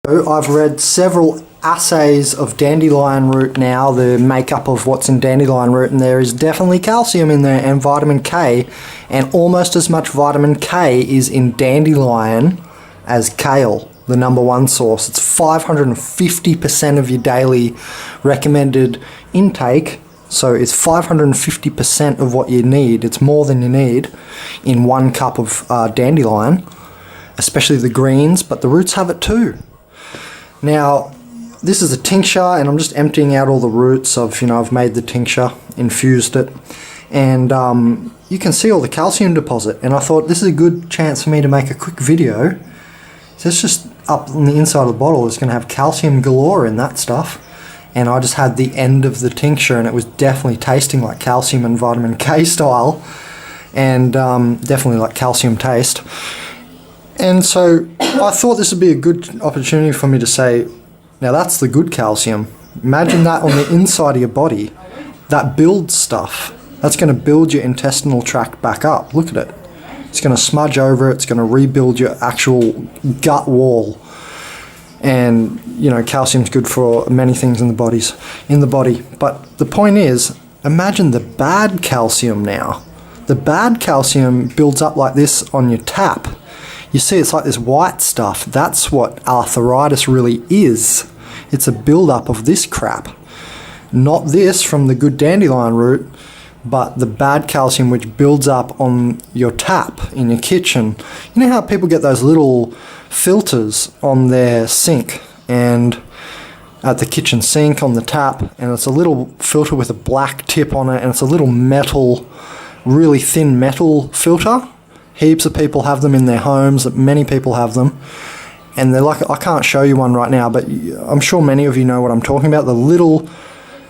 I've read several assays of dandelion root now, the makeup of what's in dandelion root, and there is definitely calcium in there and vitamin K, and almost as much vitamin K is in dandelion as kale, the #1 source. It's 550% of your daily recommended intake, so it's 550% of what you need. It's more than you need in 1 cup of dandelion, especially the greens, but the roots have it too. Now, this is a tincture, and I'm just emptying out all the roots of, I've made the tincture, infused it, and you can see all the calcium deposit, and I thought this is a good chance for me to make a quick video. So it's just up on the inside of the bottle, it's going to have calcium galore in that stuff, and I just had the end of the tincture, and it was definitely tasting like calcium and vitamin K style, and definitely like calcium taste. And so I thought this would be a good opportunity for me to say, now that's the good calcium. Imagine that on the inside of your body. That builds stuff. That's going to build your intestinal tract back up. Look at it. It's going to smudge over it. It's going to rebuild your actual gut wall. And, calcium's good for many things in the body. But the point is, imagine the bad calcium now. The bad calcium builds up like this on your tap. You see, it's like this white stuff. That's what arthritis really is. It's a build-up of this crap. Not this from the good dandelion root, but the bad calcium which builds up on your tap in your kitchen. You know how people get those little filters on their sink, and at the kitchen sink on the tap, and it's a little filter with a black tip on it, and it's a little metal, really thin metal filter. Heaps of people have them in their homes, many people have them, and they're like, I can't show you one right now, but I'm sure many of you know what I'm talking about, the little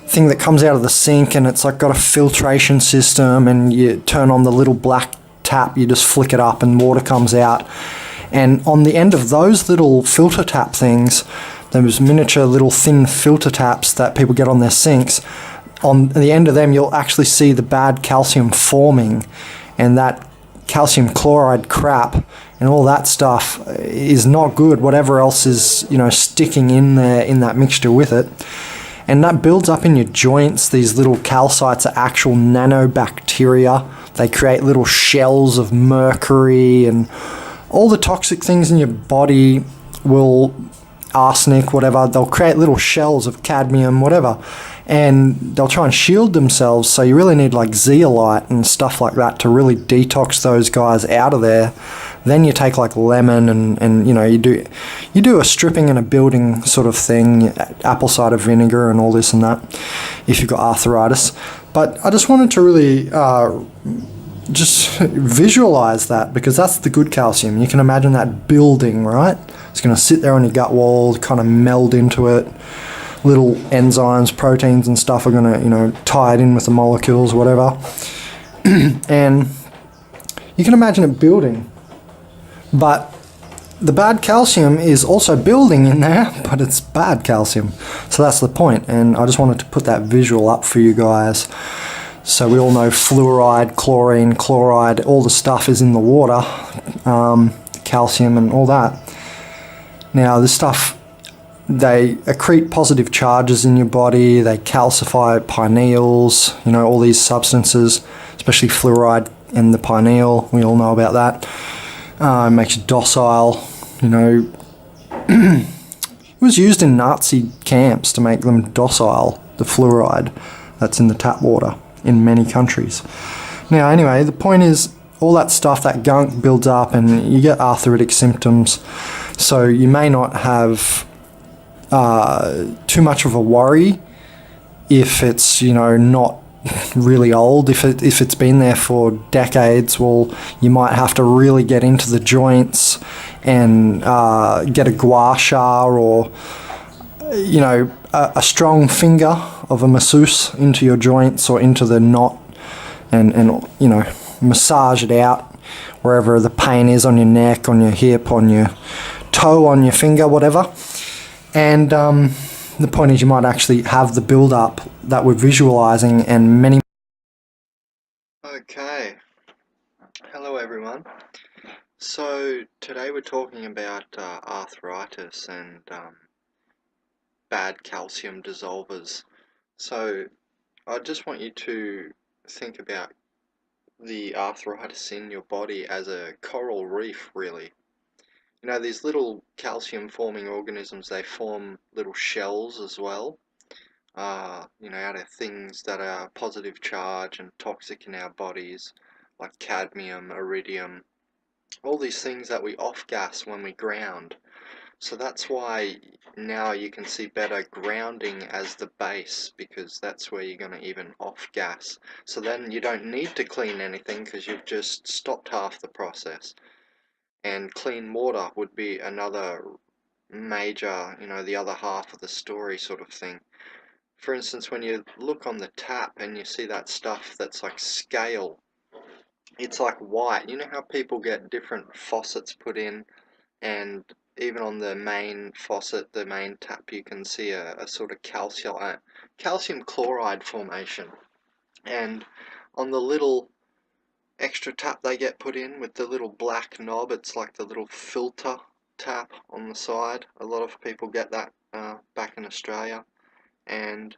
thing that comes out of the sink, and it's like got a filtration system, and you turn on the little black tap, you just flick it up and water comes out, and on the end of those little filter tap things, those miniature little thin filter taps that people get on their sinks, on the end of them you'll actually see the bad calcium forming, and that calcium chloride crap and all that stuff is not good, whatever else is sticking in there in that mixture with it, and that builds up in your joints. These little calcites are actual nanobacteria. They create little shells of mercury, and all the toxic things in your body will, arsenic, whatever, they'll create little shells of cadmium, whatever, and they'll try and shield themselves, so you really need like zeolite and stuff like that to really detox those guys out of there. Then you take like lemon and you do a stripping and a building sort of thing, apple cider vinegar and all this and that, if you've got arthritis. But I just wanted to really just visualize that, because that's the good calcium. You can imagine that building, right? It's going to sit there on your gut wall, kind of meld into it. Little enzymes, proteins and stuff are going to, tie it in with the molecules, whatever. And you can imagine it building. But the bad calcium is also building in there, but it's bad calcium. So that's the point. And I just wanted to put that visual up for you guys. So we all know fluoride, chlorine, chloride, all the stuff is in the water, calcium and all that. Now this stuff, they accrete positive charges in your body, they calcify pineals, all these substances, especially fluoride in the pineal, we all know about that. It makes you docile, It was used in Nazi camps to make them docile, the fluoride that's in the tap water in many countries. Now anyway, the point is, all that stuff, that gunk builds up and you get arthritic symptoms. So you may not have too much of a worry if it's not really old. If it's been there for decades, well, you might have to really get into the joints and get a gua sha or a strong finger of a masseuse into your joints or into the knot, and massage it out wherever the pain is, on your neck, on your hip, on your toe, on your finger, whatever. And the point is, you might actually have the build-up that we're visualizing, and many... Okay, hello everyone. So today we're talking about arthritis and bad calcium dissolvers. So I just want you to think about the arthritis in your body as a coral reef, really. You know, these little calcium forming organisms, they form little shells as well, out of things that are positive charge and toxic in our bodies, like cadmium, iridium, all these things that we off gas when we ground. So that's why now you can see better grounding as the base, because that's where you're going to even off gas. So then you don't need to clean anything because you've just stopped half the process. And clean water would be another major, the other half of the story sort of thing. For instance, when you look on the tap and you see that stuff that's like scale, it's like white. You know how people get different faucets put in, and even on the main faucet, the main tap, you can see a sort of calcium chloride formation. And on the little extra tap they get put in with the little black knob, it's like the little filter tap on the side. A lot of people get that back in Australia, and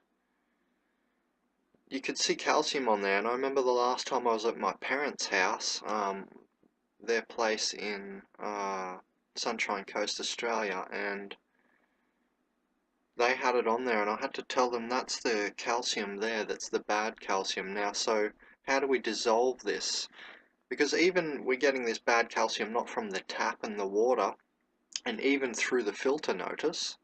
you could see calcium on there. And I remember the last time I was at my parents' house, their place in Sunshine Coast, Australia, and they had it on there, and I had to tell them that's the calcium there, that's the bad calcium. Now, so how do we dissolve this? Because even we're getting this bad calcium not from the tap and the water, and even through the filter, notice,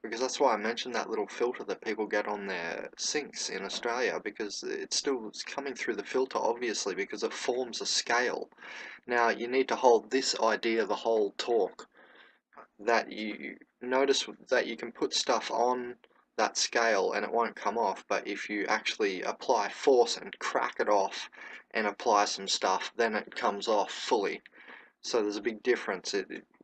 because that's why I mentioned that little filter that people get on their sinks in Australia, because it's coming through the filter, obviously, because it forms a scale. Now, you need to hold this idea the whole talk, that you notice that you can put stuff on that scale and it won't come off, but if you actually apply force and crack it off and apply some stuff, then it comes off fully. So there's a big difference.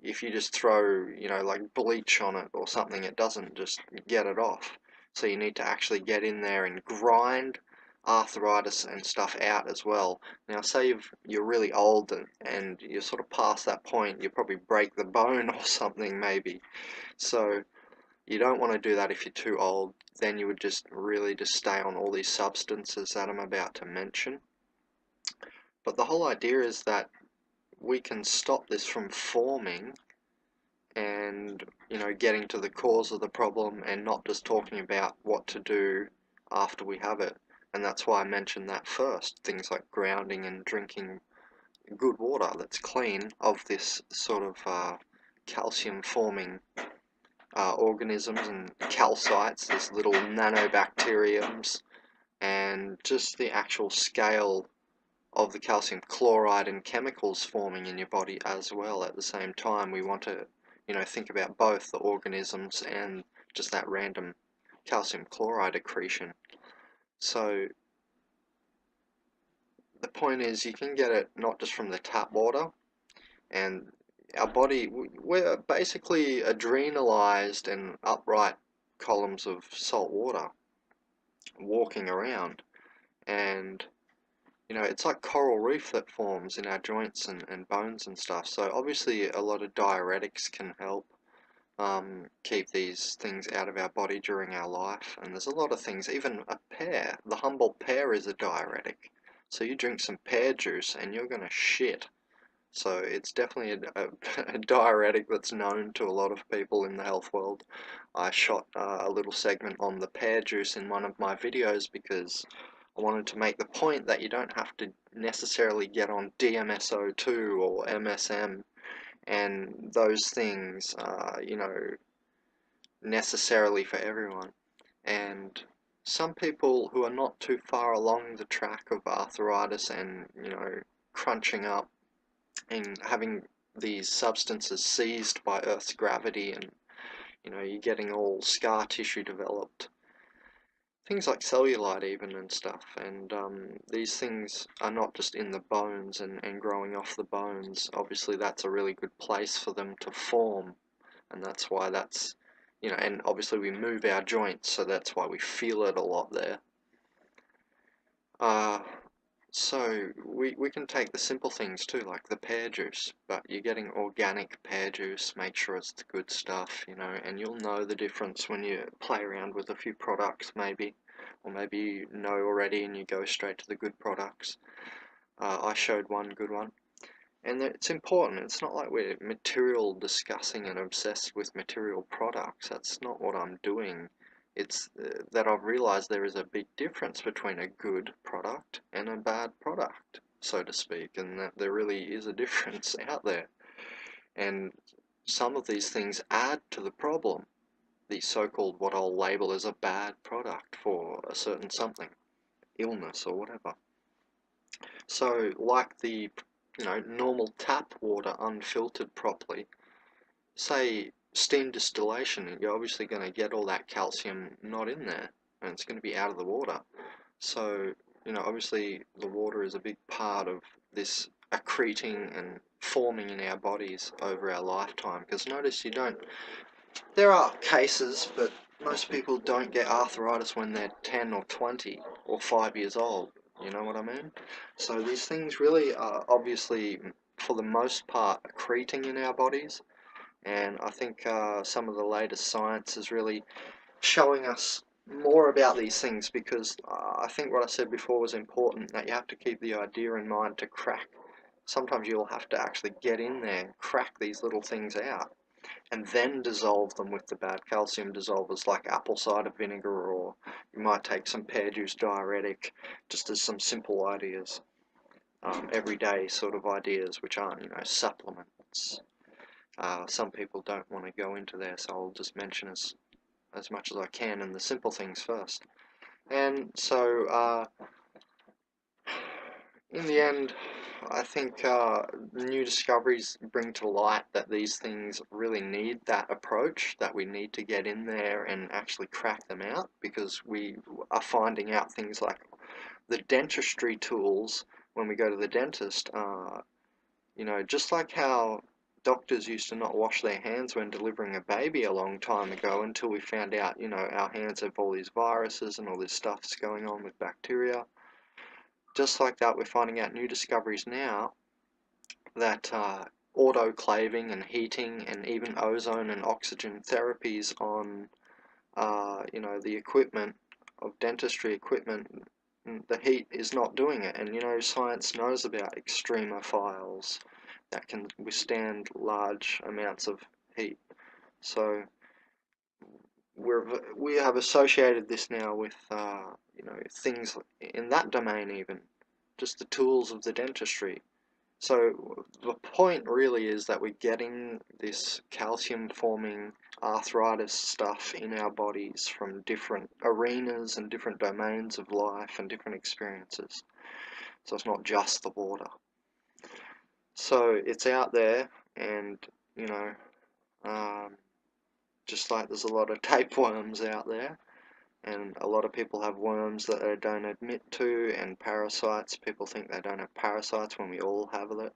If you just throw, like bleach on it or something, it doesn't just get it off. So you need to actually get in there and grind arthritis and stuff out as well. Now, say you're really old and you're sort of past that point, you probably break the bone or something maybe. So you don't want to do that if you're too old. Then you would just really just stay on all these substances that I'm about to mention. But the whole idea is that we can stop this from forming and, getting to the cause of the problem and not just talking about what to do after we have it. And that's why I mentioned that first. Things like grounding and drinking good water that's clean of this sort of calcium forming organisms and calcites, these little nanobacteriums, and just the actual scale of the calcium chloride and chemicals forming in your body as well. At the same time, we want to, think about both the organisms and just that random calcium chloride accretion. So the point is, you can get it not just from the tap water, and our body, we're basically adrenalized and upright columns of salt water walking around, and it's like coral reef that forms in our joints and bones and stuff. So obviously a lot of diuretics can help keep these things out of our body during our life. And there's a lot of things, even a pear. The Humboldt pear is a diuretic. So you drink some pear juice and you're going to shit. So it's definitely a diuretic that's known to a lot of people in the health world. I shot a little segment on the pear juice in one of my videos because I wanted to make the point that you don't have to necessarily get on DMSO2 or MSM and those things, necessarily for everyone. And some people who are not too far along the track of arthritis and, crunching up and having these substances seized by Earth's gravity, and you're getting all scar tissue developed, things like cellulite even and stuff, and these things are not just in the bones and growing off the bones. Obviously that's a really good place for them to form, and that's why that's, and obviously we move our joints, so that's why we feel it a lot there. uh, So we can take the simple things too, like the pear juice, but you're getting organic pear juice, make sure it's the good stuff, you know, and you'll know the difference when you play around with a few products maybe, or maybe you know already and you go straight to the good products. I showed one good one. And it's important. It's not like we're material discussing and obsessed with material products. That's not what I'm doing. It's that I've realized there is a big difference between a good product and a bad product, so to speak, and that there really is a difference out there. And some of these things add to the problem. The so-called what I'll label as a bad product for a certain something, illness or whatever. So, like the normal tap water unfiltered properly, say steam distillation, you're obviously going to get all that calcium not in there, and it's going to be out of the water. So, obviously the water is a big part of this accreting and forming in our bodies over our lifetime. Because notice there are cases, but most people don't get arthritis when they're 10 or 20 or 5 years old. You know what I mean? So these things really are obviously, for the most part, accreting in our bodies. And I think some of the latest science is really showing us more about these things, because I think what I said before was important, that you have to keep the idea in mind to crack. Sometimes you'll have to actually get in there and crack these little things out and then dissolve them with the bad calcium dissolvers like apple cider vinegar, or you might take some pear juice diuretic, just as some simple ideas, everyday sort of ideas which aren't, supplements. Some people don't want to go into there, so I'll just mention as much as I can and the simple things first. And so, in the end, I think new discoveries bring to light that these things really need that approach, that we need to get in there and actually crack them out, because we are finding out things like the dentistry tools when we go to the dentist. Just like how doctors used to not wash their hands when delivering a baby a long time ago, until we found out, our hands have all these viruses and all this stuff's going on with bacteria. Just like that, we're finding out new discoveries now that autoclaving and heating and even ozone and oxygen therapies on, the equipment of dentistry equipment, the heat is not doing it. And, science knows about extremophiles that can withstand large amounts of heat. So we have associated this now with, things in that domain even, just the tools of the dentistry. So the point really is that we're getting this calcium forming arthritis stuff in our bodies from different arenas and different domains of life and different experiences. So it's not just the water. So it's out there, and um, just like there's a lot of tapeworms out there, and a lot of people have worms that they don't admit to, and parasites. People think they don't have parasites when we all have it.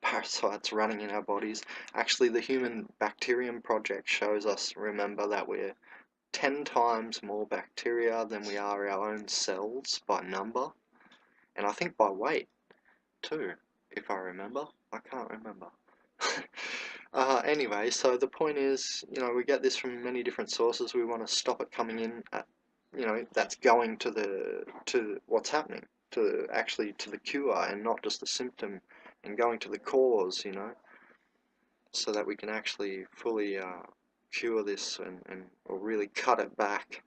Parasites running in our bodies. Actually, the Human Bacterium Project shows us, remember, that we're 10 times more bacteria than we are our own cells by number, and I think by weight too, if I remember. I can't remember. Anyway, so the point is, we get this from many different sources. We want to stop it coming in at, that's going to what's happening, to actually to the cure, and not just the symptom, and going to the cause, so that we can actually fully cure this, or really cut it back,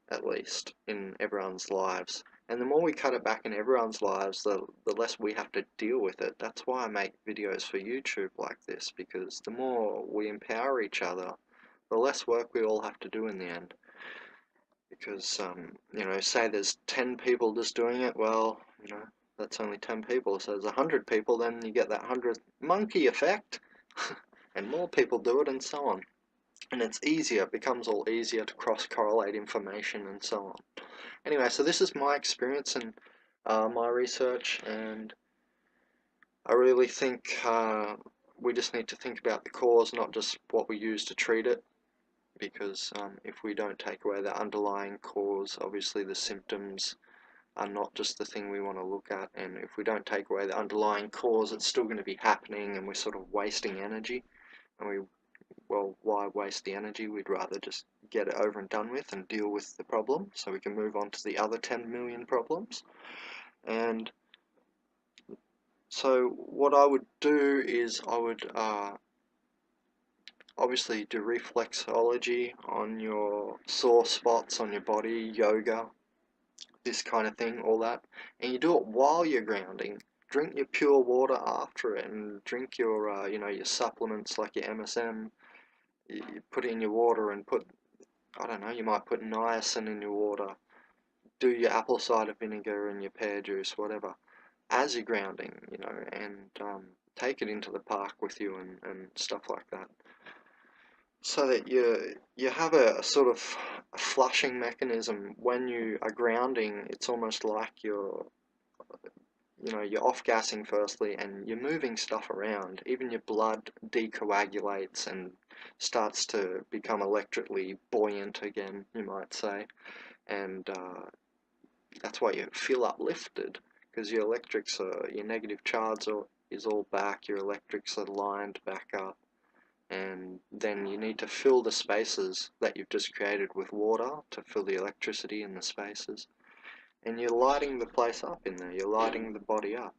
at least in everyone's lives. And the more we cut it back in everyone's lives, the less we have to deal with it. That's why I make videos for YouTube like this, because the more we empower each other, the less work we all have to do in the end. Because, say there's 10 people just doing it, well, that's only 10 people. So there's 100 people, then you get that 100th monkey effect, and more people do it, and so on. And it's easier, it becomes all easier to cross-correlate information and so on. Anyway, so this is my experience and my research, and I really think we just need to think about the cause, not just what we use to treat it, because if we don't take away the underlying cause, obviously the symptoms are not just the thing we want to look at, and if we don't take away the underlying cause, it's still going to be happening, and we're sort of wasting energy. And well, why waste the energy? We'd rather just get it over and done with and deal with the problem so we can move on to the other 10 million problems. And so what I would do is I would obviously do reflexology on your sore spots on your body, yoga, this kind of thing, all that. And you do it while you're grounding. Drink your pure water after it, and drink your, your supplements like your MSM. You put it in your water and put, I don't know, you might put niacin in your water. Do your apple cider vinegar and your pear juice, whatever, as you're grounding, and take it into the park with you and stuff like that. So that you have a sort of a flushing mechanism when you are grounding. It's almost like you're off-gassing firstly, and you're moving stuff around. Even your blood decoagulates and starts to become electrically buoyant again, you might say. And that's why you feel uplifted, because your electrics your negative charge is all back, your electrics are lined back up. And then you need to fill the spaces that you've just created with water to fill the electricity in the spaces. And you're lighting the place up in there, you're lighting the body up.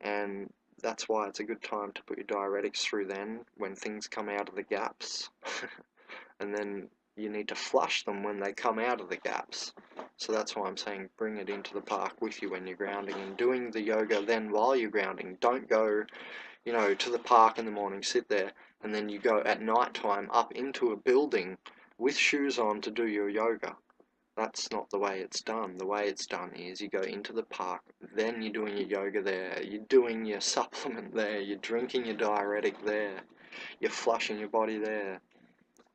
And that's why it's a good time to put your diuretics through then, when things come out of the gaps. And then you need to flush them when they come out of the gaps. So that's why I'm saying bring it into the park with you when you're grounding, and doing the yoga then while you're grounding. Don't go, to the park in the morning, sit there, and then you go at night time up into a building with shoes on to do your yoga. That's not the way it's done. The way it's done is you go into the park, then you're doing your yoga there, you're doing your supplement there, you're drinking your diuretic there, you're flushing your body there,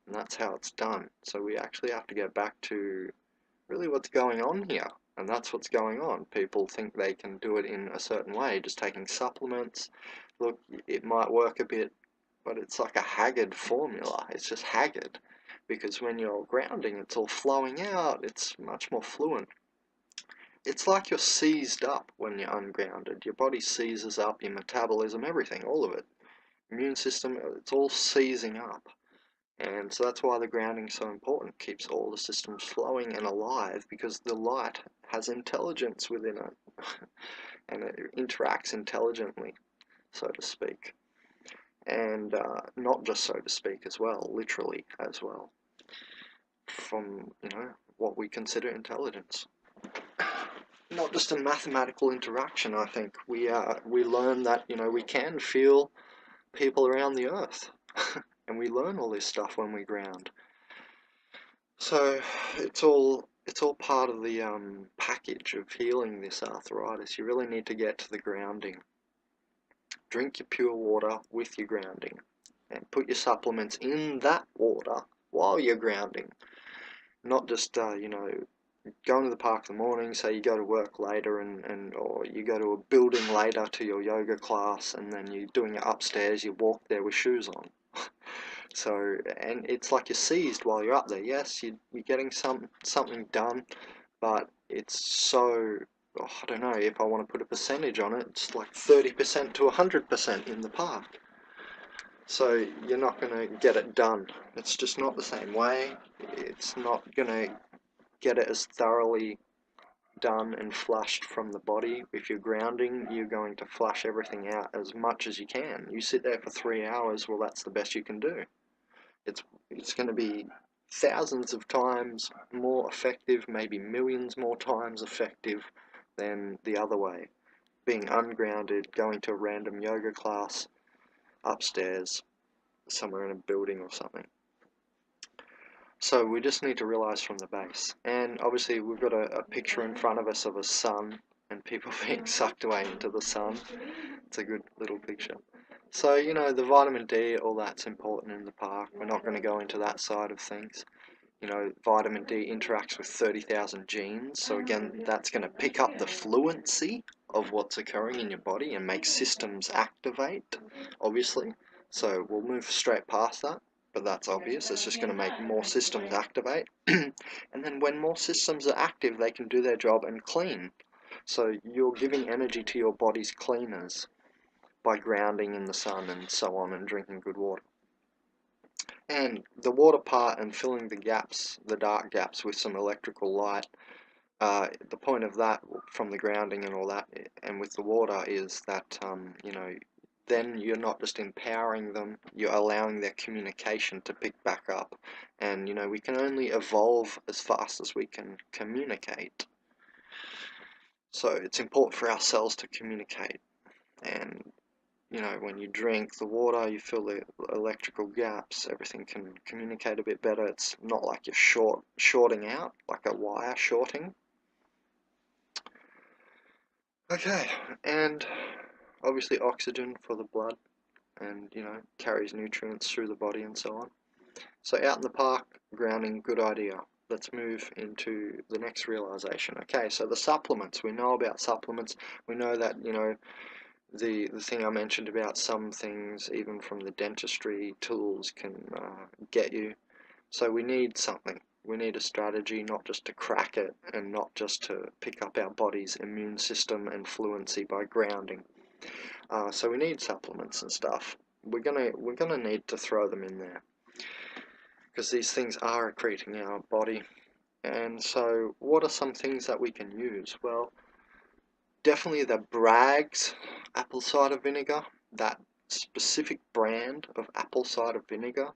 and that's how it's done. So we actually have to get back to really what's going on here, and that's what's going on. People think they can do it in a certain way, just taking supplements. Look, it might work a bit, but it's like a haggard formula. It's just haggard, because when you're grounding, it's all flowing out, it's much more fluent. It's like you're seized up when you're ungrounded. Your body seizes up, your metabolism, everything, all of it. Immune system, it's all seizing up. And so that's why the grounding is so important. Keeps all the systems flowing and alive, because the light has intelligence within it. And it interacts intelligently, so to speak. And not just so to speak as well, literally as well, from what we consider intelligence. Not just a mathematical interaction. I think we learn that we can feel people around the earth, and we learn all this stuff when we ground. So it's all part of the package of healing this arthritis. You really need to get to the grounding. Drink your pure water with your grounding, and put your supplements in that water while you're grounding. Not just going to the park in the morning, say you go to work later, or you go to a building later to your yoga class, and then you're doing it upstairs, you walk there with shoes on. So, and it's like you're seized while you're up there. Yes, you're getting something done, but it's so, I don't know, if I want to put a percentage on it, it's like 30% to 100% in the park. So you're not going to get it done. It's just not the same way. It's not going to get it as thoroughly done and flushed from the body. If you're grounding, you're going to flush everything out as much as you can. You sit there for 3 hours, well, that's the best you can do. It's going to be thousands of times more effective, maybe millions more times effective than the other way. Being ungrounded, going to a random yoga class upstairs, somewhere in a building or something. So we just need to realize from the base. And obviously we've got a picture in front of us of a sun and people being sucked away into the sun. It's a good little picture. So, the vitamin D, all that's important in the park. We're not going to go into that side of things. Vitamin D interacts with 30,000 genes. So again, that's going to pick up the fluency of what's occurring in your body and make systems activate, obviously. So we'll move straight past that. but that's obvious. It's just going to make more systems activate. And then when more systems are active, they can do their job and clean. So you're giving energy to your body's cleaners by grounding in the sun and so on, and drinking good water. And the water part and filling the gaps, the dark gaps, with some electrical light, the point of that from the grounding and all that, and with the water, is that you know, then you're not just empowering them, you're allowing their communication to pick back up. And you know, we can only evolve as fast as we can communicate. So it's important for our cells to communicate. And you know, when you drink the water, you fill the electrical gaps, everything can communicate a bit better. It's not like you're shorting out, like a wire shorting. Okay, and obviously oxygen for the blood, and you know, carries nutrients through the body and so on. So out in the park, grounding, good idea. Let's move into the next realization. Okay, so the supplements, we know about supplements. We know that, you know, the thing I mentioned about some things, even from the dentistry tools, can get you. So we need something. We need a strategy, not just to crack it, and not just to pick up our body's immune system and fluency by grounding. So we need supplements and stuff. We're gonna need to throw them in there, because these things are accreting our body. And so what are some things that we can use? Well, definitely the Bragg's apple cider vinegar, that specific brand of apple cider vinegar,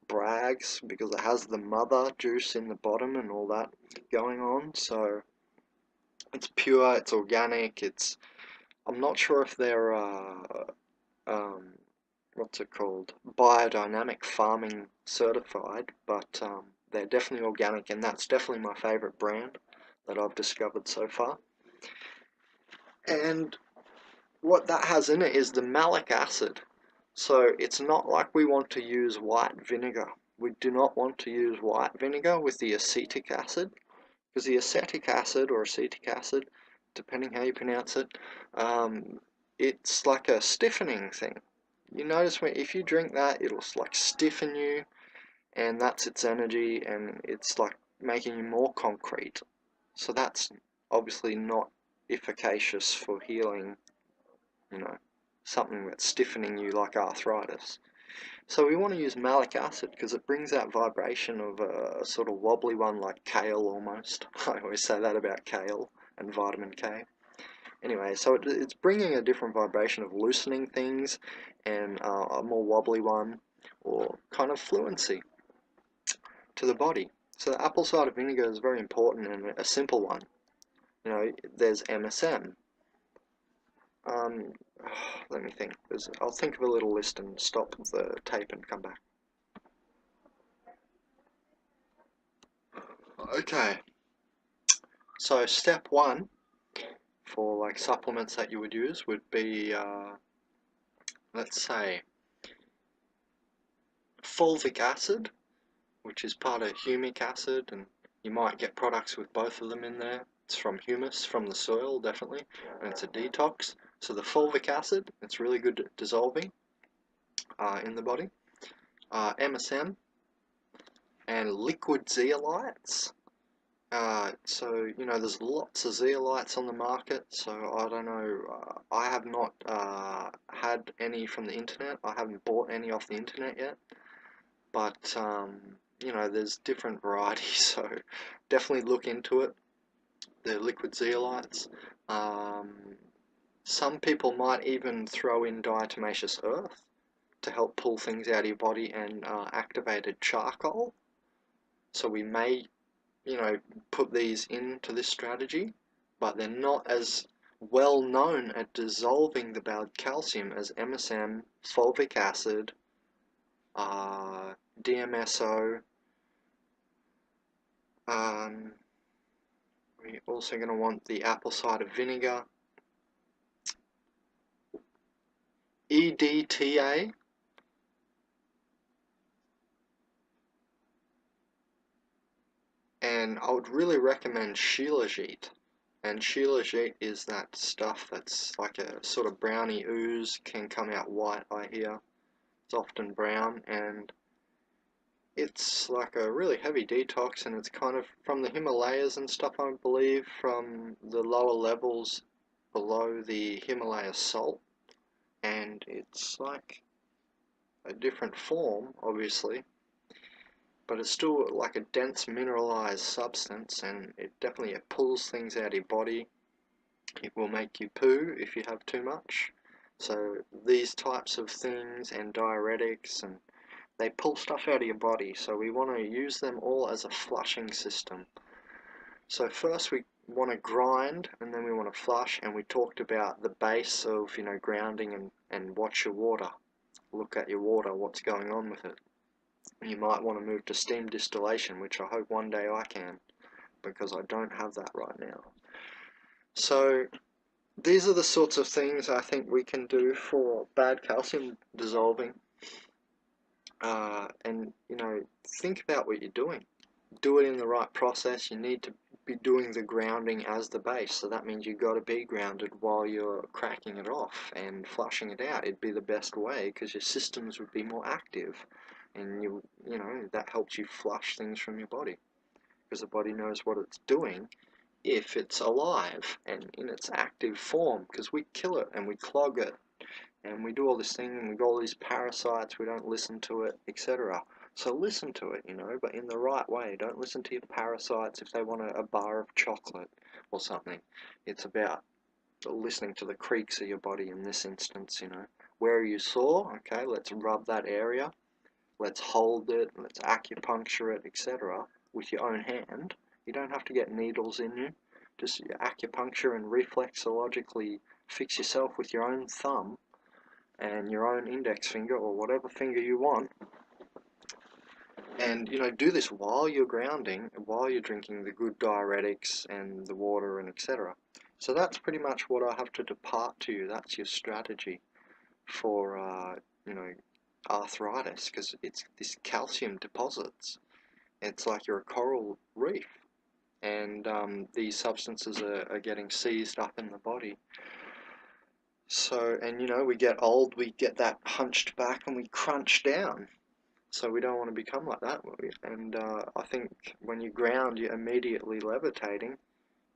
Bragg's, because it has the mother juice in the bottom and all that going on. So it's pure, it's organic, I'm not sure if they're what's it called, biodynamic farming certified, but they're definitely organic, and that's definitely my favorite brand that I've discovered so far. And what that has in it is the malic acid. So it's not like we want to use white vinegar. We do not want to use white vinegar with the acetic acid, because the acetic acid, or acetic acid, depending how you pronounce it, it's like a stiffening thing. You notice if you drink that, it'll like stiffen you, and that's its energy, and it's like making you more concrete. So that's obviously not efficacious for healing, you know, something that's stiffening you like arthritis. So we want to use malic acid because it brings that vibration of a sort of wobbly one, like kale almost. I always say that about kale and vitamin K. Anyway, so it's bringing a different vibration of loosening things, and a more wobbly one, or kind of fluency to the body. So apple cider vinegar is very important, and a simple one. You know, there's MSM. Um, Let me think. I'll think of a little list and stop the tape and come back. Okay, so step one for like supplements that you would use would be, let's say, fulvic acid, which is part of humic acid, and you might get products with both of them in there. It's from humus, from the soil, definitely, and it's a detox. So the fulvic acid, it's really good at dissolving in the body. MSM and liquid zeolites. So, you know, there's lots of zeolites on the market, so I don't know, I have not had any from the internet. I haven't bought any off the internet yet, but you know, there's different varieties, so definitely look into it, the liquid zeolites. Some people might even throw in diatomaceous earth to help pull things out of your body, and activated charcoal. So we may, you know, put these into this strategy, but they're not as well known at dissolving the bad calcium as MSM, fulvic acid, DMSO. We're also going to want the apple cider vinegar, EDTA, and I would really recommend shilajit. And shilajit is that stuff that's like a sort of browny ooze, can come out white, I hear. It's often brown, and it's like a really heavy detox, and it's kind of from the Himalayas and stuff, I believe, from the lower levels below the Himalaya salt, and it's like a different form, obviously, but it's still like a dense mineralized substance, and it pulls things out of your body. It will make you poo if you have too much. So these types of things and diuretics, and they pull stuff out of your body, so we want to use them all as a flushing system. So first we want to grind, and then we want to flush, and we talked about the base of, grounding, and watch your water. Look at your water, what's going on with it. You might want to move to steam distillation, which I hope one day I can, because I don't have that right now. So these are the sorts of things I think we can do for bad calcium dissolving. And, think about what you're doing. Do it in the right process. You need to be doing the grounding as the base. So that means you've got to be grounded while you're cracking it off and flushing it out. It'd be the best way, because your systems would be more active. And that helps you flush things from your body, because the body knows what it's doing if it's alive and in its active form, because we kill it and we clog it and we do all this thing, and we got all these parasites, we don't listen to it, etc. So listen to it, but in the right way. Don't listen to your parasites if they want a bar of chocolate or something. It's about listening to the creaks of your body in this instance. Where are you sore? Okay, let's rub that area. Let's hold it, let's acupuncture it, etc. with your own hand. You don't have to get needles in you. Just acupuncture and reflexologically fix yourself with your own thumb and your own index finger, or whatever finger you want. And do this while you're grounding, while you're drinking the good diuretics and the water and etc. So that's pretty much what I have to depart to you. That's your strategy for arthritis, because it's this calcium deposits. It's like you're a coral reef, and these substances are getting seized up in the body. So, and we get old, we get that hunched back, and we crunch down. So we don't want to become like that. And I think when you ground, you're immediately levitating.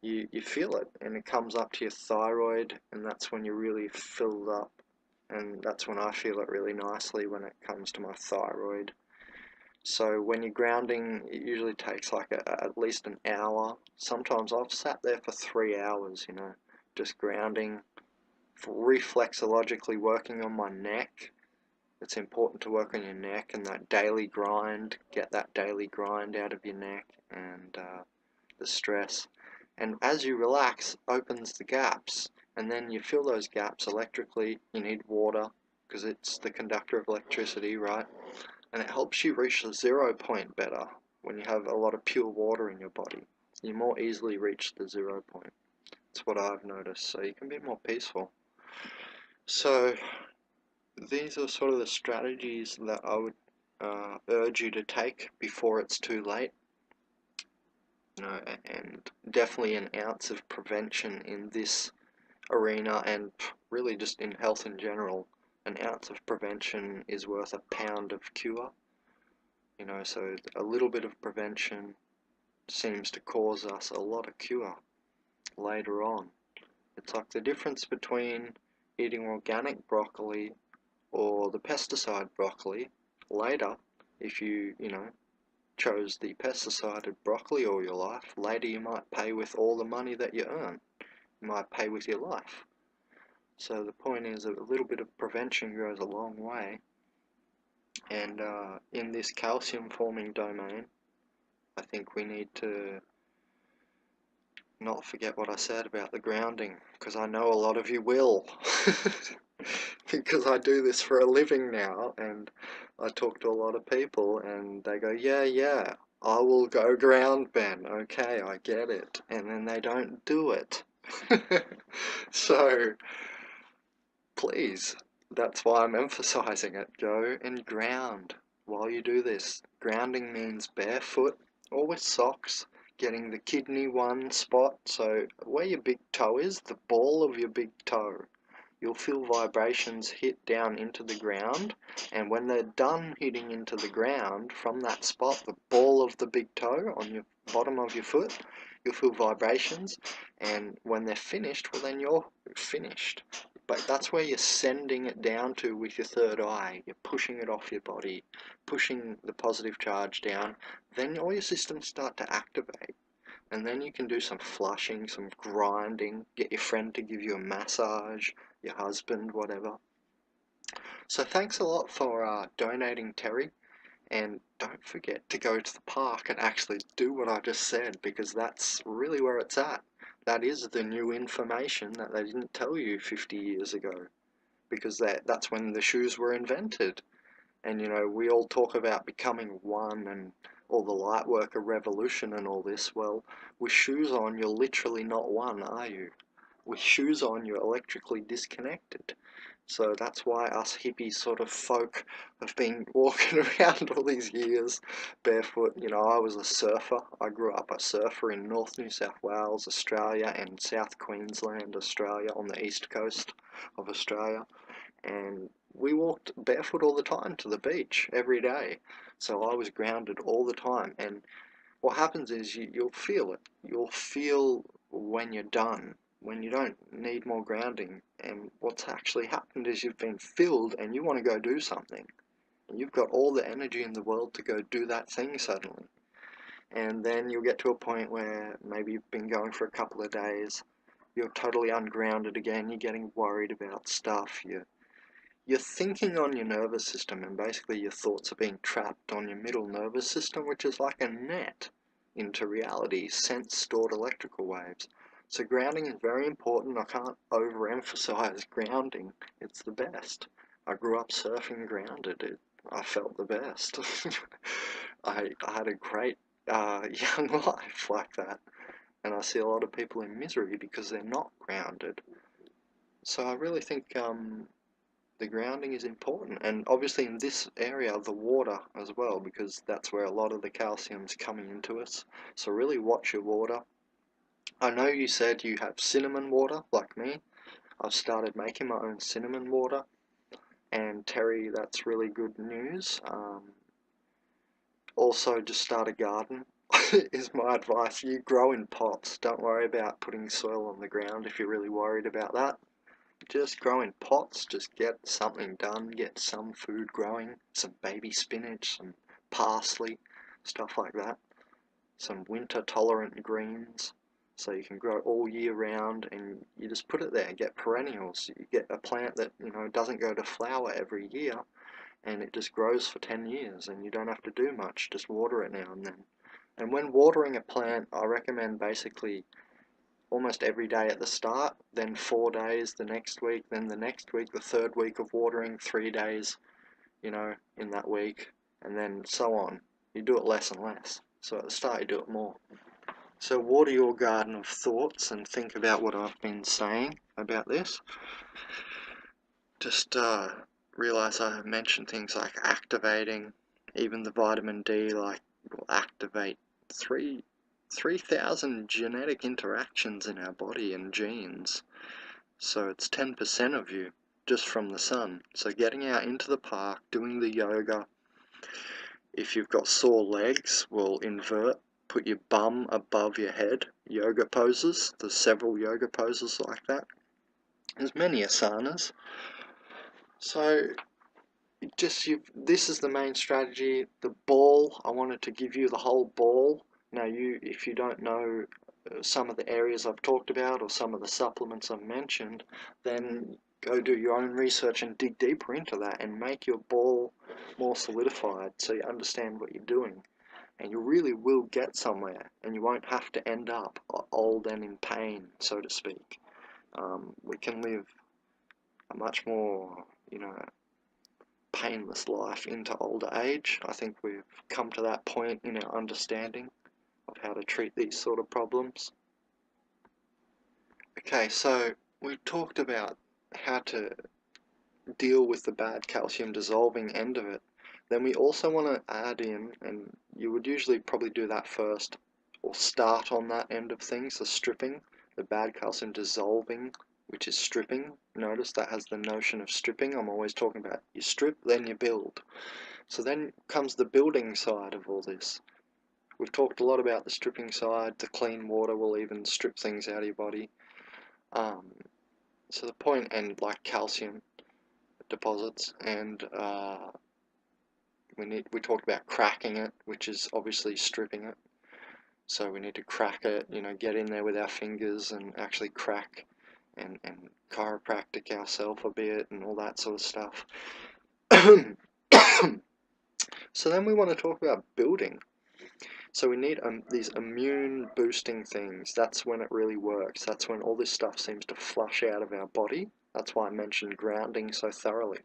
You feel it, and it comes up to your thyroid, and that's when you're really filled up. And that's when I feel it really nicely, when it comes to my thyroid. So when you're grounding, it usually takes like at least an hour. Sometimes I've sat there for 3 hours, just grounding, reflexologically working on my neck. It's important to work on your neck and that daily grind, get that daily grind out of your neck, and the stress. And as you relax, opens the gaps, and then you fill those gaps electrically. You need water, because it's the conductor of electricity, right? And it helps you reach the 0 point better when you have a lot of pure water in your body. You more easily reach the 0 point. That's what I've noticed, so you can be more peaceful. So these are sort of the strategies that I would urge you to take before it's too late. And definitely an ounce of prevention in this arena, and really just in health in general. An ounce of prevention is worth a pound of cure. So a little bit of prevention seems to cause us a lot of cure later on. It's like the difference between eating organic broccoli or the pesticide broccoli. Later, if you chose the pesticided broccoli all your life, later you might pay with all the money that you earn. You might pay with your life. So the point is that a little bit of prevention goes a long way. And in this calcium forming domain, I think we need to not forget what I said about the grounding, because I know a lot of you will. Because I do this for a living now, and I talk to a lot of people, and they go, yeah, I will go ground, Ben, okay, I get it. And then they don't do it. So, please, that's why I'm emphasizing it. Go and ground while you do this. Grounding means barefoot or with socks, getting the kidney 1 spot, so where your big toe is, the ball of your big toe. you'll feel vibrations hit down into the ground, and when they're done hitting into the ground, from that spot, the ball of the big toe on your bottom of your foot, you'll feel vibrations, and when they're finished, well then you're finished. But that's where you're sending it down to with your third eye. You're pushing it off your body, pushing the positive charge down. Then all your systems start to activate. And then you can do some flushing, some grinding, get your friend to give you a massage, your husband, whatever. So thanks a lot for donating, Terry. And don't forget to go to the park and actually do what I just said, because that's really where it's at. That is the new information that they didn't tell you 50 years ago, because that's when the shoes were invented. And you know, we all talk about becoming one and all the lightworker revolution and all this. Well, with shoes on, you're literally not one, are you? With shoes on, you're electrically disconnected. So that's why us hippie sort of folk have been walking around all these years barefoot. You know, I was a surfer. I grew up a surfer in North New South Wales, Australia, and South Queensland, Australia, on the east coast of Australia. And we walked barefoot all the time to the beach every day. So I was grounded all the time. And what happens is you'll feel it. You'll feel when you're done, when you don't need more grounding. And what's actually happened is you've been filled and you want to go do something. And you've got all the energy in the world to go do that thing suddenly. And then you'll get to a point where maybe you've been going for a couple of days, you're totally ungrounded again, you're getting worried about stuff, you're thinking on your nervous system, and basically your thoughts are being trapped on your middle nervous system, which is like a net into reality, sense stored electrical waves. So grounding is very important. I can't overemphasize grounding. It's the best. I grew up surfing grounded. I felt the best. I had a great young life like that. And I see a lot of people in misery because they're not grounded. So I really think the grounding is important, and obviously in this area the water as well, because that's where a lot of the calcium's coming into us. So really watch your water. I know you said you have cinnamon water like me. I've started making my own cinnamon water, and Terry, that's really good news. Also, just start a garden is my advice. You grow in pots. Don't worry about putting soil on the ground if you're really worried about that. Just grow in pots, just get something done, get some food growing, some baby spinach, some parsley, stuff like that. Some winter tolerant greens, so you can grow all year round, and you just put it there, get perennials. You get a plant that, you know, doesn't go to flower every year, and it just grows for 10 years, and you don't have to do much, just water it now and then. And when watering a plant, I recommend basically almost every day at the start, then 4 days the next week, then the next week, the third week of watering, 3 days, you know, in that week, and then so on. You do it less and less. So at the start you do it more. So water your garden of thoughts and think about what I've been saying about this. Just realize I have mentioned things like activating, even the vitamin D, like, will activate 3,000 genetic interactions in our body and genes. So it's 10% of you just from the sun. So getting out into the park, doing the yoga. If you've got sore legs, we'll invert, put your bum above your head. Yoga poses. There's several yoga poses like that. There's many asanas. So this is the main strategy. The ball, I wanted to give you the whole ball. Now if you don't know some of the areas I've talked about or some of the supplements I've mentioned, then go do your own research and dig deeper into that and make your ball more solidified so you understand what you're doing. And you really will get somewhere, and you won't have to end up old and in pain, so to speak. We can live a much more, you know, painless life into older age. I think we've come to that point in our understanding of how to treat these sort of problems. Okay, so we talked about how to deal with the bad calcium dissolving end of it. Then we also want to add in, and you would usually probably do that first, or start on that end of things, the stripping, the bad calcium dissolving which is stripping. Notice that has the notion of stripping. I'm always talking about you strip, then you build. So then comes the building side of all this. We've talked a lot about the stripping side. The clean water will even strip things out of your body. So the point, and like calcium deposits, and we talked about cracking it, which is obviously stripping it. So we need to crack it, get in there with our fingers and actually crack and chiropractic ourselves a bit and all that sort of stuff. So then we want to talk about building. So we need these immune boosting things. That's when it really works. That's when all this stuff seems to flush out of our body. That's why I mentioned grounding so thoroughly.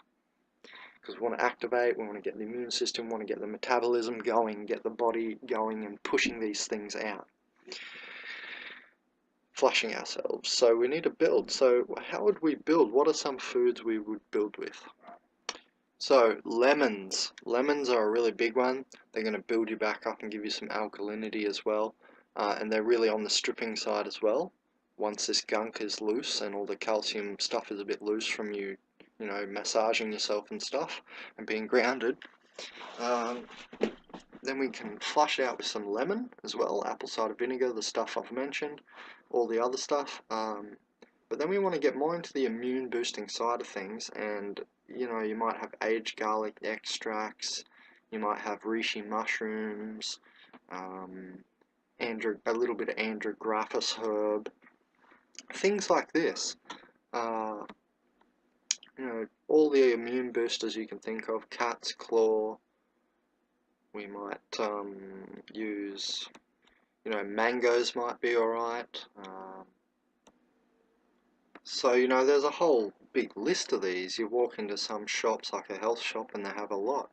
Because we want to activate, we want to get the immune system, we want to get the metabolism going, get the body going and pushing these things out. Flushing ourselves. So we need to build. So how would we build? What are some foods we would build with? So lemons. Lemons are a really big one. They're going to build you back up and give you some alkalinity as well. And they're really on the stripping side as well. Once this gunk is loose and all the calcium stuff is a bit loose from you, massaging yourself and stuff and being grounded, then we can flush it out with some lemon as well, apple cider vinegar, the stuff I've mentioned, all the other stuff. But then we want to get more into the immune boosting side of things, and you might have aged garlic extracts, you might have reishi mushrooms, a little bit of andrographis herb, things like this. All the immune boosters you can think of, cat's claw. We might use, mangoes might be alright. So, there's a whole big list of these. You walk into some shops, like a health shop, and they have a lot.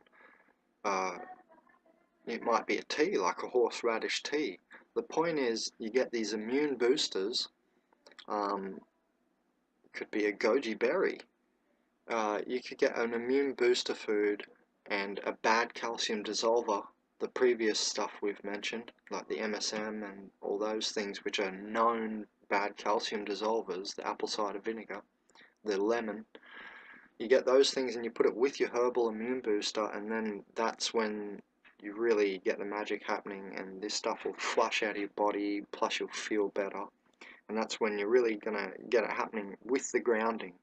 It might be a tea, like a horseradish tea. The point is, you get these immune boosters. Could be a goji berry. You could get an immune booster food and a bad calcium dissolver. The previous stuff we've mentioned, like the MSM and all those things, which are known bad calcium dissolvers, the apple cider vinegar, the lemon. You get those things and you put it with your herbal immune booster, and then that's when you really get the magic happening, and this stuff will flush out of your body, plus you'll feel better. And that's when you're really going to get it happening with the grounding.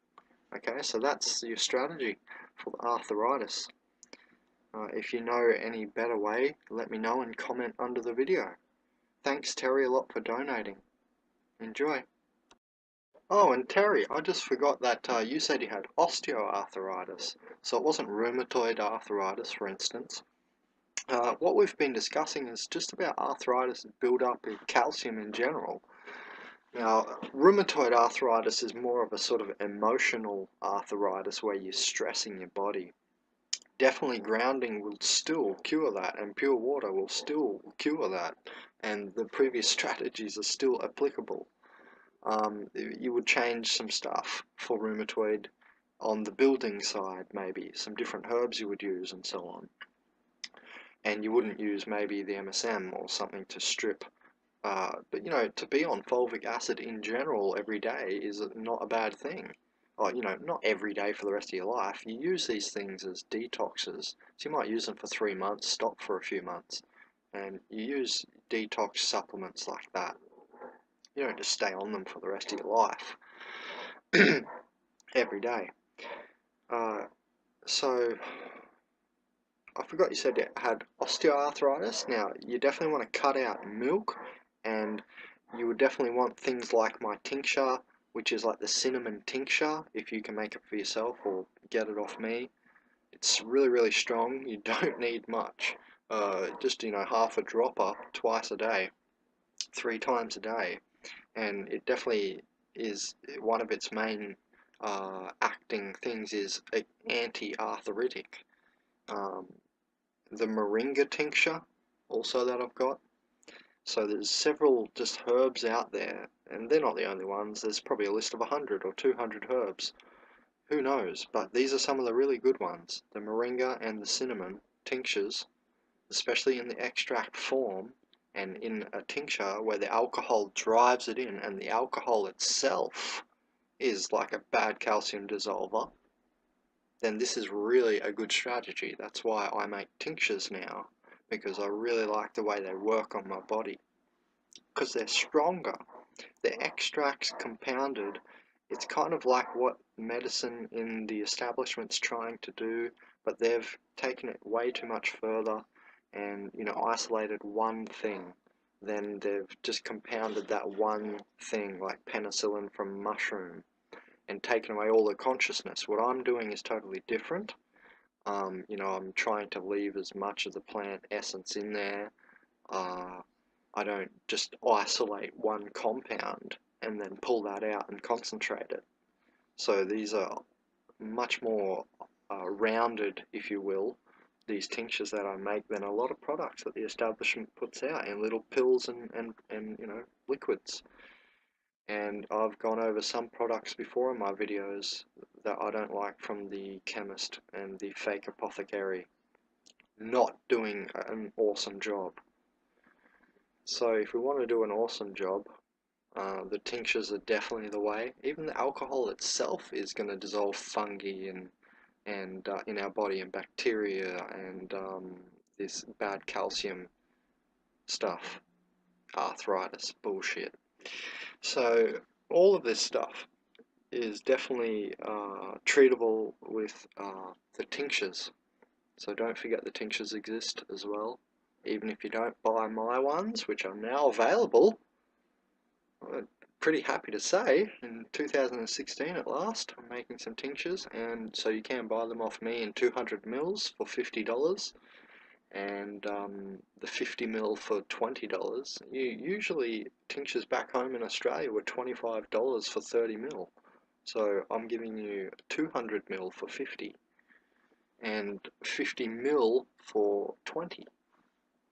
Okay, so that's your strategy for the arthritis. If you know any better way, let me know and comment under the video. Thanks Terry a lot for donating. Enjoy. Oh, and Terry, I just forgot that you said you had osteoarthritis. So it wasn't rheumatoid arthritis, for instance. What we've been discussing is just about arthritis build-up in calcium in general. Now, rheumatoid arthritis is more of a sort of emotional arthritis where you're stressing your body. Definitely grounding will still cure that, and pure water will still cure that, and the previous strategies are still applicable. You would change some stuff for rheumatoid on the building side, maybe some different herbs you would use and so on. And you wouldn't use maybe the MSM or something to strip. But to be on fulvic acid in general every day is not a bad thing. Oh, not every day for the rest of your life. You use these things as detoxes. So you might use them for 3 months, stop for a few months, and you use detox supplements like that. You don't just stay on them for the rest of your life every day. So I forgot you said it had osteoarthritis. Now, you definitely want to cut out milk, and you would definitely want things like my tincture, which is like the cinnamon tincture, if you can make it for yourself or get it off me. It's really, really strong. You don't need much. Just, half a dropper twice a day, 3 times a day. And it definitely is one of its main acting things is anti-arthritic. The moringa tincture also that I've got. So there's several just herbs out there, and they're not the only ones. There's probably a list of 100 or 200 herbs. Who knows? But these are some of the really good ones. The moringa and the cinnamon tinctures, especially in the extract form and in a tincture where the alcohol drives it in, and the alcohol itself is like a bad calcium dissolver, then this is really a good strategy. That's why I make tinctures now, because I really like the way they work on my body. Because they're stronger. The extracts compounded. It's kind of like what medicine in the establishment's trying to do, but they've taken it way too much further and, you know, isolated one thing. Then they've just compounded that one thing, like penicillin from mushroom, and taken away all the consciousness. What I'm doing is totally different. You know, I'm trying to leave as much of the plant essence in there. I don't just isolate one compound and then pull that out and concentrate it. So these are much more rounded, if you will, these tinctures that I make, than a lot of products that the establishment puts out in little pills and you know, liquids. And I've gone over some products before in my videos that I don't like from the chemist and the fake apothecary, not doing an awesome job. So if we want to do an awesome job, the tinctures are definitely the way. Even the alcohol itself is going to dissolve fungi and in our body, and bacteria, and this bad calcium stuff, arthritis bullshit. So all of this stuff is definitely treatable with the tinctures. So don't forget the tinctures exist as well. Even if you don't buy my ones, which are now available, I'm pretty happy to say, in 2016 at last, I'm making some tinctures, and so you can buy them off me in 200 mils for $50, and the 50 mil for $20. Usually tinctures back home in Australia were $25 for 30 mil, so I'm giving you 200 mil for 50, and 50 mil for 20,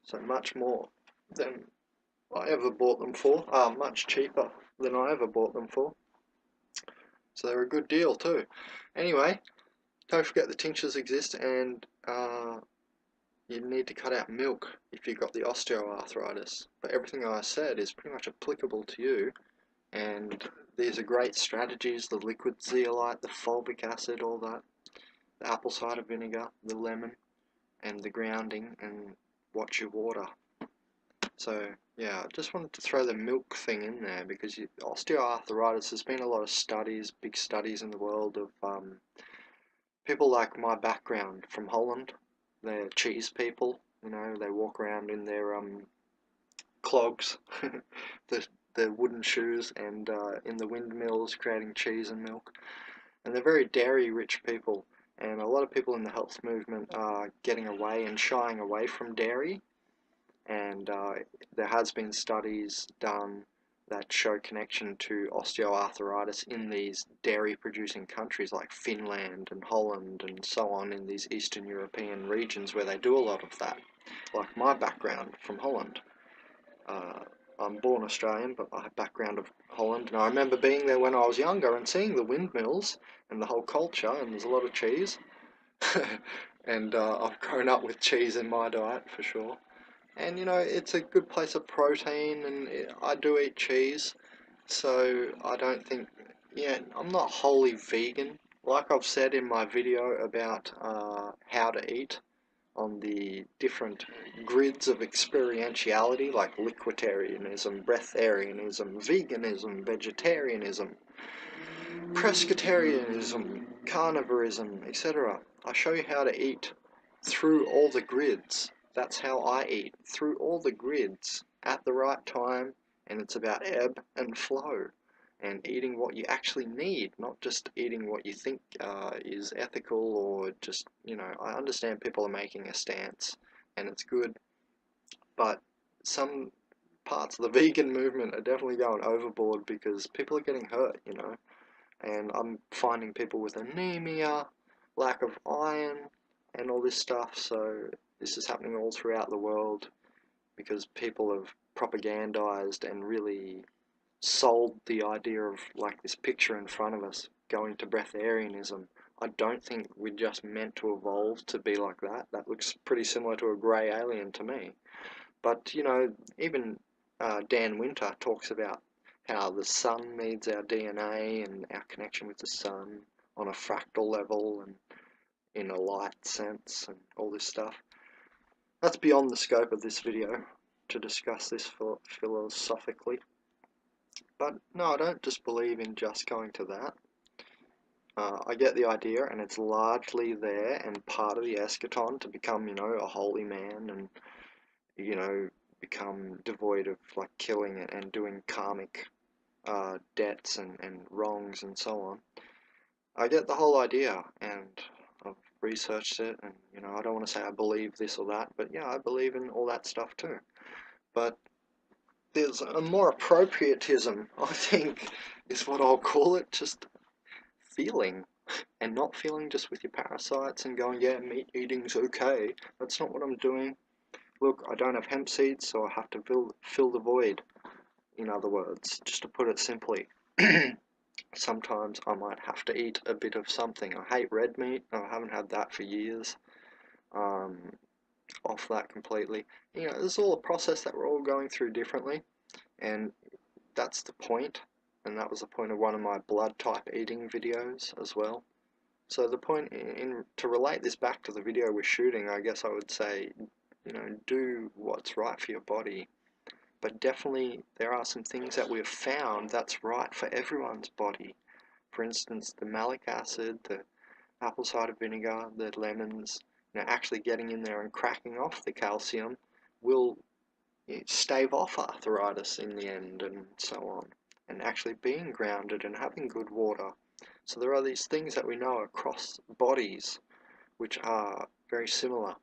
so much more than I ever bought them for, much cheaper than I ever bought them for. So they're a good deal too. Anyway, don't forget the tinctures exist, and you need to cut out milk if you've got the osteoarthritis. But everything I said is pretty much applicable to you, and these are great strategies: the liquid zeolite, the fulvic acid, all that, the apple cider vinegar, the lemon, and the grounding, and watch your water. So yeah, I just wanted to throw the milk thing in there because osteoarthritis, there's been a lot of studies, big studies in the world of people like my background from Holland. They're cheese people, you know, they walk around in their clogs, the, the wooden shoes, and in the windmills creating cheese and milk. And they're very dairy rich people. And a lot of people in the health movement are getting away and shying away from dairy, and there has been studies done that show connection to osteoarthritis in these dairy producing countries like Finland and Holland and so on, in these Eastern European regions where they do a lot of that. Like my background from Holland. I'm born Australian, but I have background of Holland, and I remember being there when I was younger and seeing the windmills and the whole culture, and there's a lot of cheese. And I've grown up with cheese in my diet for sure. And you know, it's a good place of protein, and I do eat cheese, so I don't think, yeah, I'm not wholly vegan. Like I've said in my video about how to eat on the different grids of experientiality, like liquidarianism, breatharianism, veganism, vegetarianism, pescatarianism, carnivorism, etc. I show you how to eat through all the grids. That's how I eat, through all the grids, at the right time, and it's about ebb and flow, and eating what you actually need, not just eating what you think is ethical, or just, you know, I understand people are making a stance, and it's good, but some parts of the vegan movement are definitely going overboard because people are getting hurt, you know, and I'm finding people with anemia, lack of iron, and all this stuff. So this is happening all throughout the world because people have propagandized and really sold the idea of, like, this picture in front of us, going to breatharianism. I don't think we're just meant to evolve to be like that. That looks pretty similar to a grey alien to me. But, you know, even Dan Winter talks about how the sun needs our DNA and our connection with the sun on a fractal level and in a light sense and all this stuff. That's beyond the scope of this video to discuss this philosophically. But no, I don't just believe in just going to that. I get the idea, and it's largely there and part of the eschaton to become, a holy man and, become devoid of like killing and doing karmic debts and wrongs and so on. I get the whole idea, and I've researched it, and I don't want to say I believe this or that, but yeah, I believe in all that stuff too. But there's a more appropriatism, I think, is what I'll call it, just feeling, and not feeling just with your parasites and going, yeah, meat eating's okay. That's not what I'm doing. Look, I don't have hemp seeds, so I have to fill the void, in other words, just to put it simply. Sometimes I might have to eat a bit of something. I hate red meat. I haven't had that for years. Off that completely. There's all a process that we're all going through differently, and that's the point. And that was the point of one of my blood type eating videos as well. So the point to relate this back to the video we're shooting, I guess I would say, do what's right for your body. But definitely there are some things that we've found that's right for everyone's body. For instance, the malic acid, the apple cider vinegar, the lemons, actually getting in there and cracking off the calcium will stave off arthritis in the end and so on. And actually being grounded and having good water. So there are these things that we know across bodies which are very similar.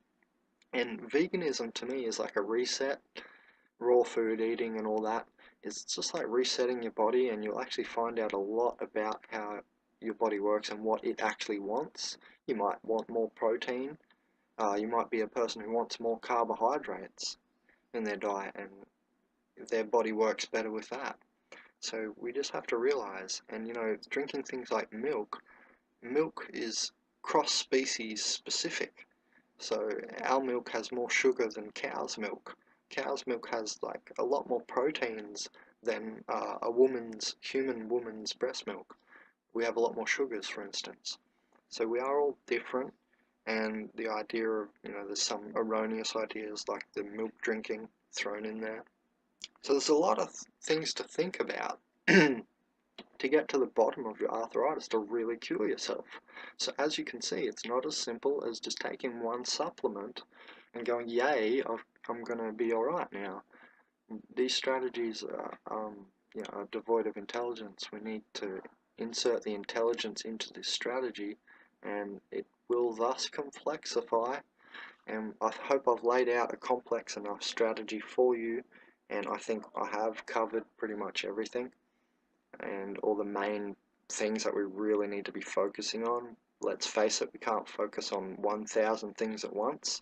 And veganism to me is like a reset. Raw food eating and all that is just like resetting your body, and you'll actually find out a lot about how your body works and what it actually wants. You might want more protein. You might be a person who wants more carbohydrates in their diet, and their body works better with that. So we just have to realize, and drinking things like milk is cross-species specific. So our milk has more sugar than cow's milk. Cow's milk has like a lot more proteins than a human woman's breast milk. We have a lot more sugars, for instance. So we are all different, and the idea of, there's some erroneous ideas like the milk drinking thrown in there. So there's a lot of things to think about to get to the bottom of your arthritis, to really cure yourself. So as you can see, it's not as simple as just taking one supplement and going, yay, I'm going to be alright now. These strategies are devoid of intelligence. We need to insert the intelligence into this strategy, and it will thus complexify. And I hope I've laid out a complex enough strategy for you, and I think I have covered pretty much everything and all the main things that we really need to be focusing on. Let's face it, we can't focus on 1,000 things at once.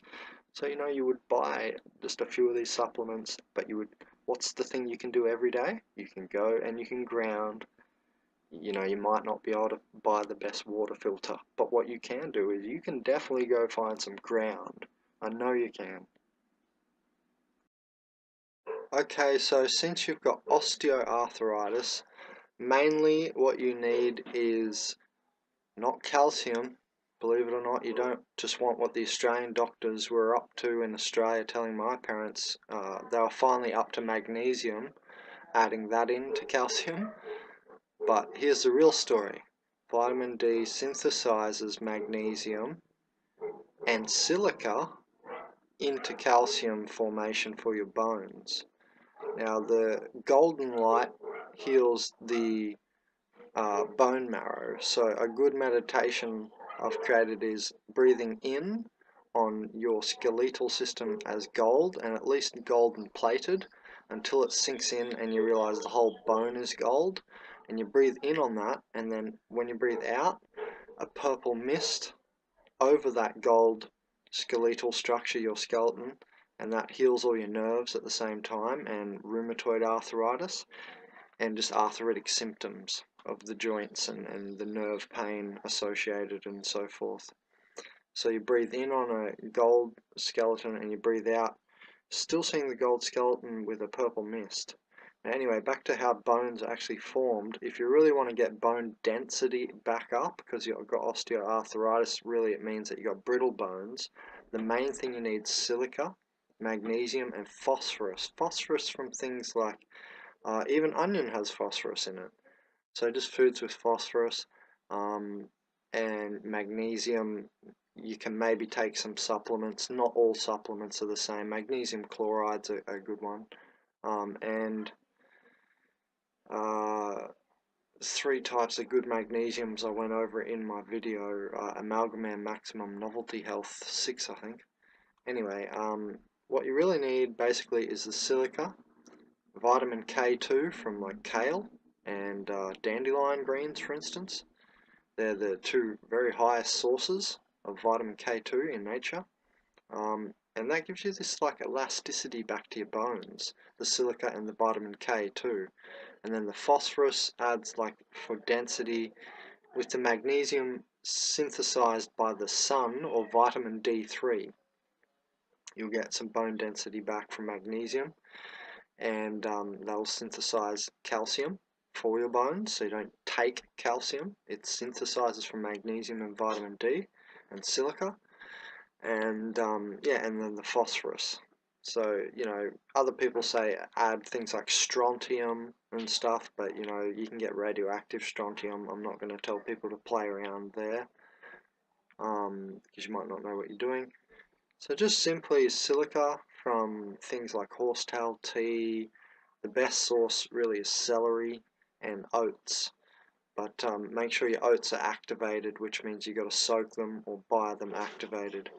So you would buy just a few of these supplements, but what's the thing you can do every day? You can go and you can ground. You might not be able to buy the best water filter, but what you can do is you can definitely go find some ground. I know you can. Okay, so since you've got osteoarthritis, mainly what you need is not calcium. Believe it or not, you don't just want what the Australian doctors were up to in Australia, telling my parents they were finally up to magnesium, adding that into calcium. But here's the real story. Vitamin D synthesizes magnesium and silica into calcium formation for your bones. Now the golden light heals the bone marrow. So a good meditation I've created is breathing in on your skeletal system as gold, and at least golden plated, until it sinks in and you realize the whole bone is gold. And you breathe in on that, and then when you breathe out, a purple mist over that gold skeletal structure, your skeleton, and that heals all your nerves at the same time, and rheumatoid arthritis and just arthritic symptoms of the joints and the nerve pain associated and so forth. So you breathe in on a gold skeleton and you breathe out, still seeing the gold skeleton with a purple mist. Anyway, back to how bones are actually formed. If you really want to get bone density back up, because you've got osteoarthritis, really it means that you've got brittle bones, the main thing you need is silica, magnesium, and phosphorus. Phosphorus from things like, even onion has phosphorus in it. So just foods with phosphorus, um, and magnesium. You can maybe take some supplements. Not all supplements are the same. Magnesium chloride's a good one. And uh, three types of good magnesiums I went over in my video, Amalgam Maximum Novelty Health 6, I think. Anyway, what you really need basically is the silica, vitamin K2 from like kale and dandelion greens, for instance. They're the two very highest sources of vitamin K2 in nature. And that gives you this like elasticity back to your bones, the silica and the vitamin K2. And then the phosphorus adds like for density, with the magnesium synthesized by the sun or vitamin D3. You'll get some bone density back from magnesium, and they'll synthesize calcium for your bones, so you don't take calcium. It synthesizes from magnesium and vitamin D and silica, and yeah, and then the phosphorus. So, other people say add things like strontium and stuff, but you can get radioactive strontium. I'm not going to tell people to play around there, because you might not know what you're doing. So just simply silica from things like horsetail tea. The best source really is celery and oats. But make sure your oats are activated, which means you got to soak them or buy them activated.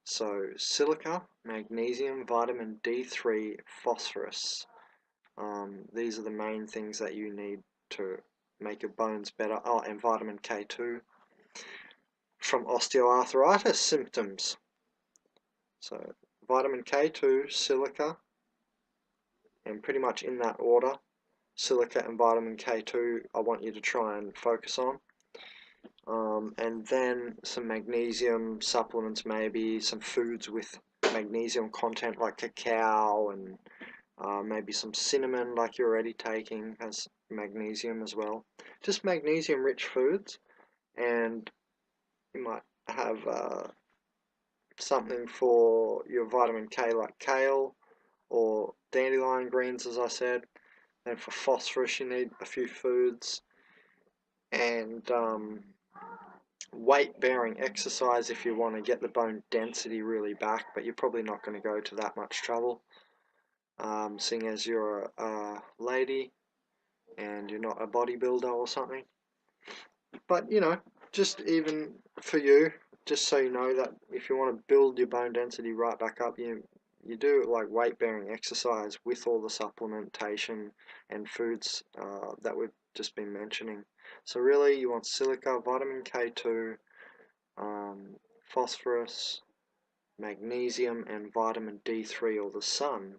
So silica, magnesium, vitamin D3, phosphorus. These are the main things that you need to make your bones better. Oh, and vitamin K2 from osteoarthritis symptoms. So vitamin K2, silica, and pretty much in that order, silica and vitamin K2 I want you to try and focus on. And then some magnesium supplements, maybe some foods with magnesium content like cacao, and maybe some cinnamon like you're already taking has magnesium as well. Just magnesium rich foods, and you might have something for your vitamin K like kale or dandelion greens, as I said. Then for phosphorus you need a few foods, and weight bearing exercise if you want to get the bone density really back, but you're probably not going to go to that much trouble, seeing as you're a lady and you're not a bodybuilder or something. But just even for you, just so you know that if you want to build your bone density right back up, you do like weight bearing exercise with all the supplementation and foods that we've just been mentioning. So really you want silica, vitamin K2, phosphorus, magnesium, and vitamin D3 or the sun.